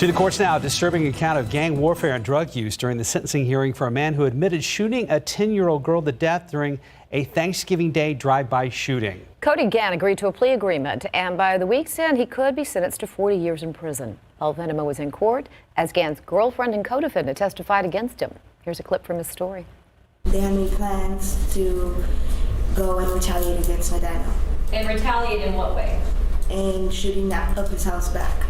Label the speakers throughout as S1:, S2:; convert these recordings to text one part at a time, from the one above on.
S1: To the courts now, a disturbing account of gang warfare and drug use during the sentencing hearing for a man who admitted shooting a 10-year-old girl to death during a Thanksgiving Day drive-by shooting.
S2: Cody Gann agreed to a plea agreement, and by the week's end, he could be sentenced to 40 years in prison. Paul Venema was in court as Gann's girlfriend and co-defendant testified against him. Here's a clip from his story.
S3: They had made plans to go and retaliate against my dad.
S4: And retaliate in what way?
S3: And shooting up his house back.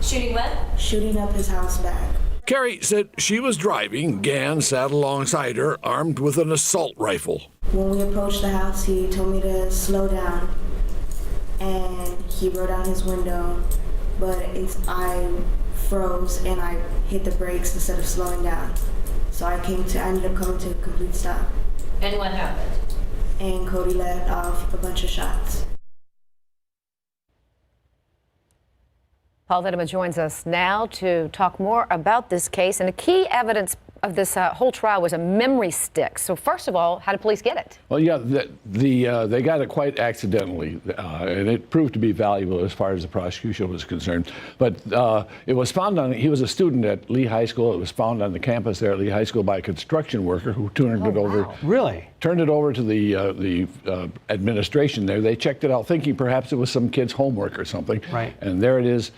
S4: Shooting what?
S3: Shooting up his house back.
S5: Carrie said she was driving. Gann sat alongside her, armed with an assault rifle.
S3: When we approached the house, he told me to slow down, and he rolled down his window, but I froze and I hit the brakes instead of slowing down. So I ended up coming to a complete stop.
S4: And what happened?
S3: And Cody let off a bunch of shots.
S2: Paul Venema joins us now to talk more about this case. And the key evidence of this whole trial was a memory stick. So first of all, how did police get it?
S6: Well, yeah, they got it quite accidentally, and it proved to be valuable as far as the prosecution was concerned. But it was found he was a student at Lee High School. It was found on the campus there at Lee High School by a construction worker who turned it over.
S1: Really?
S6: Turned it over to the administration there. They checked it out thinking perhaps it was some kid's homework or something.
S1: Right.
S6: And there it is.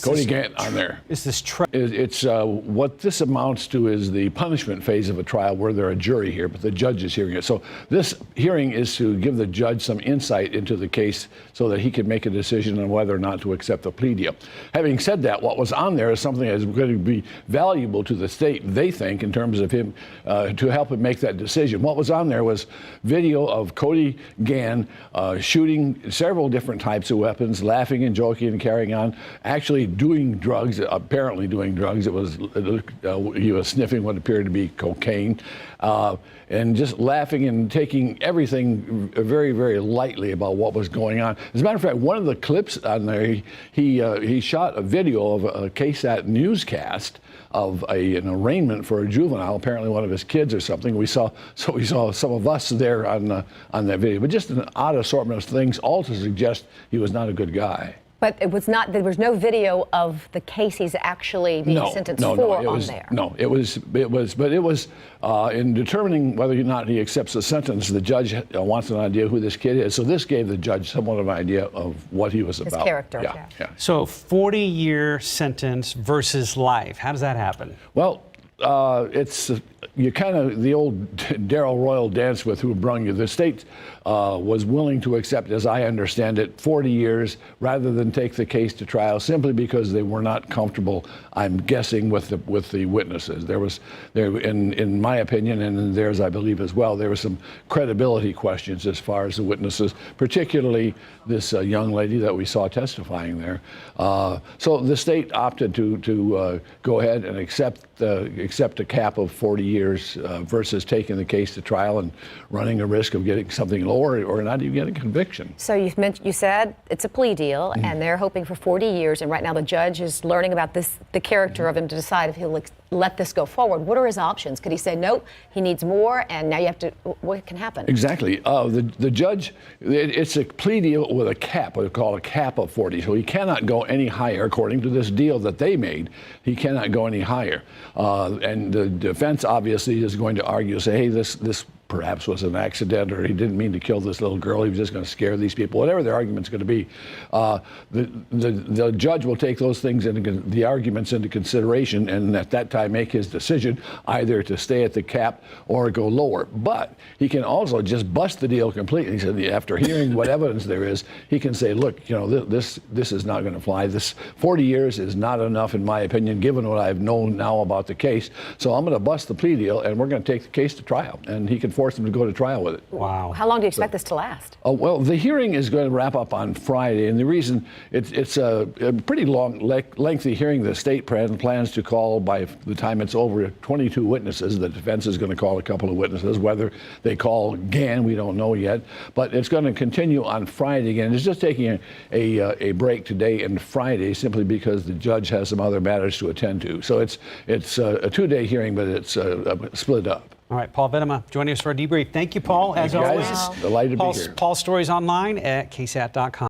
S6: Cody Gann on there.
S1: Is this
S6: It's what this amounts to is the punishment phase of a trial where there are a jury here, but the judge is hearing it. So this hearing is to give the judge some insight into the case so that he can make a decision on whether or not to accept the plea deal. Having said that, what was on there is something that is going to be valuable to the state, they think, in terms of him, to help him make that decision. What was on there was video of Cody Gann shooting several different types of weapons, laughing and joking and carrying on, actually doing drugs, apparently doing drugs. It was he was sniffing what appeared to be cocaine, and just laughing and taking everything very, very lightly about what was going on. As a matter of fact, one of the clips on there, he shot a video of a KSAT newscast of an arraignment for a juvenile, apparently one of his kids or something. We saw some of us there on that video, but just an odd assortment of things, all to suggest he was not a good guy.
S2: But it was not. There was no video of the case he's actually being sentenced for on there.
S6: No, it was. But it was in determining whether or not he accepts the sentence. The judge wants an idea who this kid is. So this gave the judge somewhat of an idea of what he was about.
S2: His character.
S6: Yeah.
S1: So 40-year sentence versus life. How does that happen?
S6: Well, it's you kind of the old Darrell Royal dance with who brung you. The state was willing to accept, as I understand it, 40 years rather than take the case to trial simply because they were not comfortable, I'm guessing, with the witnesses. In my opinion, and in theirs, I believe as well, there were some credibility questions as far as the witnesses, particularly this young lady that we saw testifying there. So the state opted to go ahead and accept a cap of 40 years versus taking the case to trial and running a risk of getting something lower or not even getting a conviction.
S2: So you said it's a plea deal, and they're hoping for 40 years, and right now the judge is learning about the character of him to decide if he'll let this go forward. What are his options? Could he say, nope, he needs more, and now you have to, what can happen?
S6: Exactly. The judge, it's a plea deal with a cap, what they call a cap of 40. So he cannot go any higher, according to this deal that they made. He cannot go any higher. And the defense obviously is going to argue, say, hey, this perhaps was an accident, or he didn't mean to kill this little girl, he was just going to scare these people, whatever their argument's going to be. The judge will take those things the arguments into consideration, and at that time make his decision either to stay at the cap or go lower. But he can also just bust the deal completely. He said after hearing what evidence there is, he can say, look, this is not going to fly. This 40 years is not enough, in my opinion, given what I've known now about the case. So I'm going to bust the plea deal, and we're going to take the case to trial, and he can force him to go to trial with it.
S1: Wow.
S2: How long do you expect this to last?
S6: Well, the hearing is going to wrap up on Friday, and the reason it's a pretty long, lengthy hearing. The state plans to call, by the time it's over, 22 witnesses. The defense is going to call a couple of witnesses. Whether they call Gann, we don't know yet. But it's going to continue on Friday again. It's just taking a break today and Friday simply because the judge has some other matters to attend to. So it's a two-day hearing, but it's split up.
S1: All right, Paul Venema joining us for a debrief. Thank you, Paul, as always.
S6: Delighted to be here.
S1: Paul's stories online at KSAT.com.